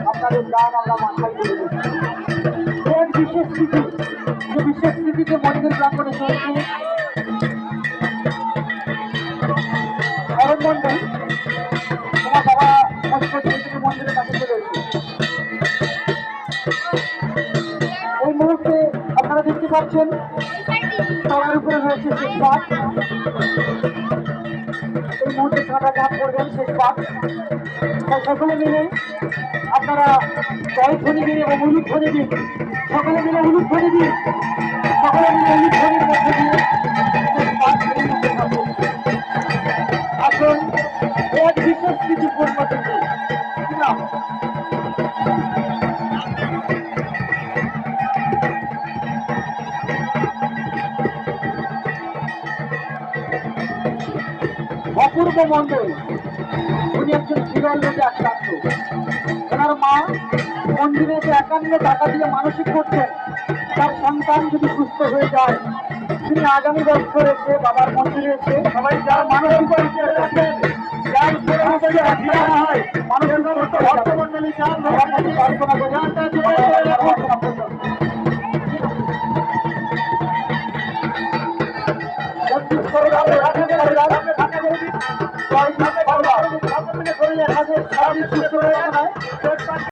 আপনাদের গান আমরা মাথায় করে দিচ্ছি। এর বিশেষ স্মৃতি, যে বিশেষ স্মৃতিতে মন্দির প্রাঙ্গণে চলছে অরণ মন্ডল, তোমার বাবা কষ্ট থেকে মন্দিরের কাছে চলে এসেছে। এই মুহূর্তে আপনারা দেখতে পাচ্ছেন সবার উপরে রয়েছে শেষ পাঠ। এই মুহূর্তে কাঁটা চাপ করবেন শেষ পাঠ। তাই সকলে মিলে আপনারা জয় ধ্বনি দিন এবং হলুদ ধ্বনি দিন। সকলে মিলে হলুদ ধ্বনি দিন। সকলে মিলে হলুদ ধ্বনির মধ্যে দিয়ে আসুন এক বিশেষ কিছু পরিবর্তন অপূর্ব মণ্ডল। উনি একজন বিরল রোগে আক্রান্ত। ওনার মা মন্দিরে যে 51 টাকা দিয়ে মানসিক করছেন তার সন্তান যদি সুস্থ হয়ে যায়, তিনি আগামী বছর এসে বাবার মন্দিরে এসে সবাই যার মানসিক যার হয় মানসিক প্রার্থনা করে